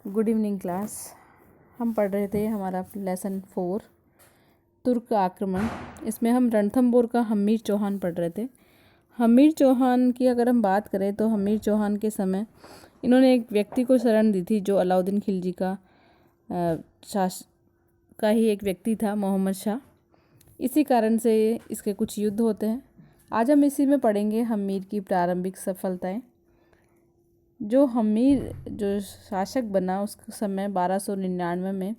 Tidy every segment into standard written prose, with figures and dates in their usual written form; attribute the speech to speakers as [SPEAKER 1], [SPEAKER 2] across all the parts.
[SPEAKER 1] Good evening class. हम पढ़ रहे थे हमारा लेसन 4 तुर्क आक्रमण। इसमें हम रणथंबोर का हमीर चौहान पढ़ रहे थे। हमीर चौहान की अगर हम बात करें तो हमीर चौहान के समय इन्होंने एक व्यक्ति को शरण दी थी जो अलाउद्दीन खिलजी का ही एक व्यक्ति था, मोहम्मद शाह। इसी कारण से इसके कुछ युद्ध होते हैं। आज हम इसी में पढ़ेंगे हमीर की प्रारंभिक सफलताएं। जो हमीर जो शासक बना उस समय 1299 में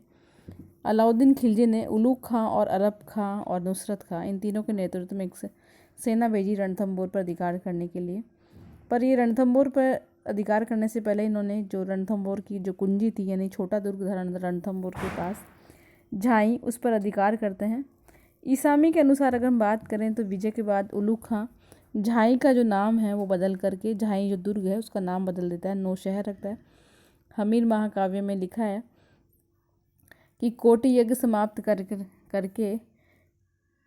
[SPEAKER 1] अलाउद्दीन खिलजी ने उलूग खां और अरब खां और नुसरत खां इन तीनों के नेतृत्व में एक सेना भेजी रणथंबोर पर अधिकार करने के लिए। पर ये रणथंबोर पर अधिकार करने से पहले इन्होंने जो रणथंबोर की जो कुंजी थी यानी छोटा दुर्ग रणथंबोर के पास झाई, उस पर अधिकार करते हैं। ईसामी के अनुसार अगर हम बात करें तो विजय के बाद उलूग खां झाई का जो नाम है वो बदल करके झाई जो दुर्ग है उसका नाम बदल देता है, नौशहर रखता है। हमीर महाकाव्य में लिखा है कि कोटि यज्ञ समाप्त करके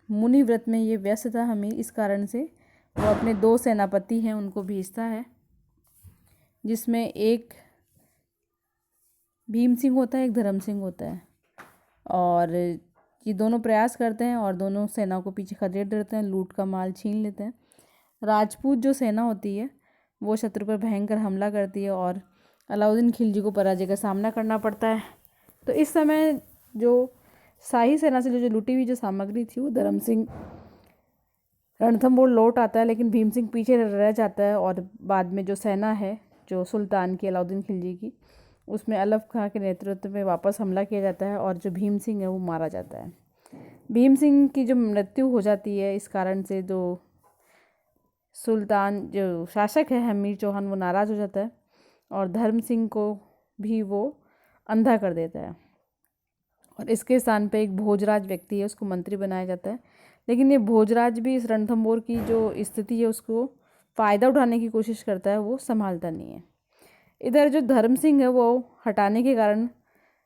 [SPEAKER 1] मुनि व्रत में ये व्यस्त था हमीर। इस कारण से वो अपने 2 सेनापति हैं उनको भेजता है, जिसमें एक भीम सिंह होता है, एक धर्म सिंह होता है। और ये दोनों प्रयास करते हैं और दोनों सेना को पीछे खदेड़ देते हैं, लूट का माल छीन लेते हैं। राजपूत जो सेना होती है वो शत्रु पर भयंकर हमला करती है और अलाउद्दीन खिलजी को पराजय का सामना करना पड़ता है। तो इस समय जो शाही सेना से जो लूटी हुई जो सामग्री थी वो धर्म सिंह रणथंबोर लौट आता है, लेकिन भीम सिंह पीछे रह जाता है। और बाद में जो सेना है जो सुल्तान की अलाउद्दीन खिलजी की, उसमें अलफ खां के नेतृत्व में वापस हमला किया जाता है और जो भीम सिंह है वो मारा जाता है। भीम सिंह की जो मृत्यु हो जाती है, इस कारण से जो सुल्तान जो शासक है हमीर चौहान वो नाराज़ हो जाता है और धर्म सिंह को भी वो अंधा कर देता है। और इसके स्थान पे एक भोजराज व्यक्ति है, उसको मंत्री बनाया जाता है। लेकिन ये भोजराज भी इस रणथंबोर की जो स्थिति है उसको फ़ायदा उठाने की कोशिश करता है, वो संभालता नहीं है। इधर जो धर्म सिंह है वो हटाने के कारण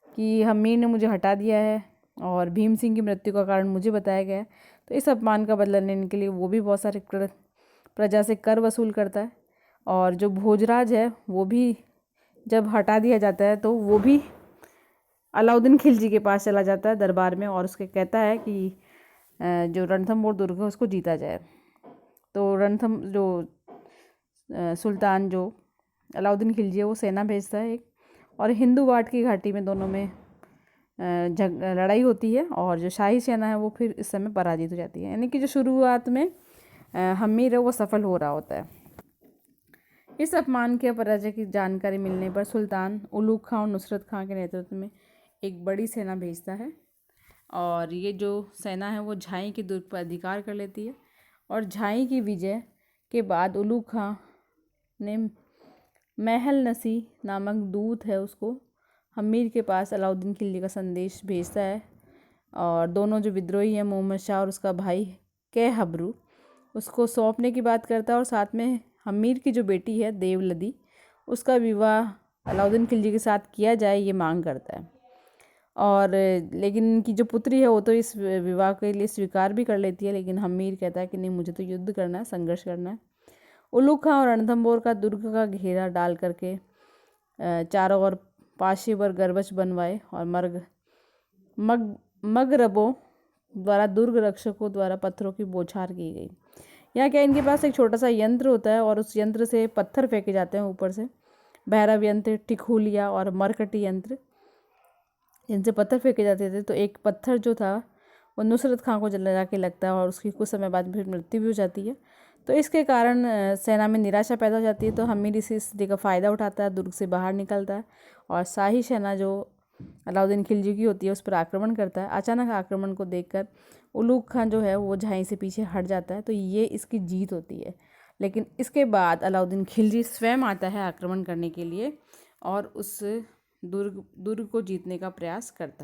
[SPEAKER 1] कि हमीर ने मुझे हटा दिया है और भीम सिंह की मृत्यु का कारण मुझे बताया गया है, तो इस अपमान का बदला लेने के लिए वो भी बहुत सारे प्रजा से कर वसूल करता है। और जो भोजराज है वो भी जब हटा दिया जाता है तो वो भी अलाउद्दीन खिलजी के पास चला जाता है दरबार में और उसके कहता है कि जो रणथंबोर दुर्ग है उसको जीता जाए। तो सुल्तान जो अलाउद्दीन खिलजी है वो सेना भेजता है एक, और हिंदू वाट की घाटी में दोनों में लड़ाई होती है और जो शाही सेना है वो फिर इस समय पराजित हो जाती है। यानी कि जो शुरुआत में हमीर है वो सफल हो रहा होता है। इस अपमान के पराजय की जानकारी मिलने पर सुल्तान उलूग खां और नुसरत खां के नेतृत्व में एक बड़ी सेना भेजता है और ये जो सेना है वो झाई के दुर्ग पर अधिकार कर लेती है। और झाई की विजय के बाद उलूग खां ने महल नसी नामक दूत है उसको हमीर के पास अलाउद्दीन खिलजी का संदेश भेजता है। और दोनों जो विद्रोही हैं मोहम्मद शाह और उसका भाई हबरू उसको सौंपने की बात करता है और साथ में हमीर की जो बेटी है देवलदी उसका विवाह अलाउद्दीन खिलजी के साथ किया जाए ये मांग करता है। और लेकिन इनकी जो पुत्री है वो तो इस विवाह के लिए स्वीकार भी कर लेती है, लेकिन हमीर कहता है कि नहीं, मुझे तो युद्ध करना है, संघर्ष करना है। उलूग खां और रणथंबोर का दुर्ग का घेरा डाल करके चारों ओर पाशी वर गर्वच बनवाए और मगरबों द्वारा दुर्ग रक्षकों द्वारा पत्थरों की बौछार की गई। यहाँ क्या, इनके पास एक छोटा सा यंत्र होता है और उस यंत्र से पत्थर फेंके जाते हैं ऊपर से, भैरव यंत्र, टिकुलिया और मरकटी यंत्र, इनसे पत्थर फेंके जाते थे। तो एक पत्थर जो था वो नुसरत खां को जाके लगता है और उसकी कुछ समय बाद फिर मृत्यु भी हो जाती है। तो इसके कारण सेना में निराशा पैदा हो जाती है। तो हमीर इस स्थिति का फ़ायदा उठाता है, दुर्ग से बाहर निकलता है और शाही सेना जो अलाउद्दीन खिलजी की होती है उस पर आक्रमण करता है। अचानक आक्रमण को देखकर उलूग खां जो है वो झाई से पीछे हट जाता है, तो ये इसकी जीत होती है। लेकिन इसके बाद अलाउद्दीन खिलजी स्वयं आता है आक्रमण करने के लिए और उस दुर्ग को जीतने का प्रयास करता है।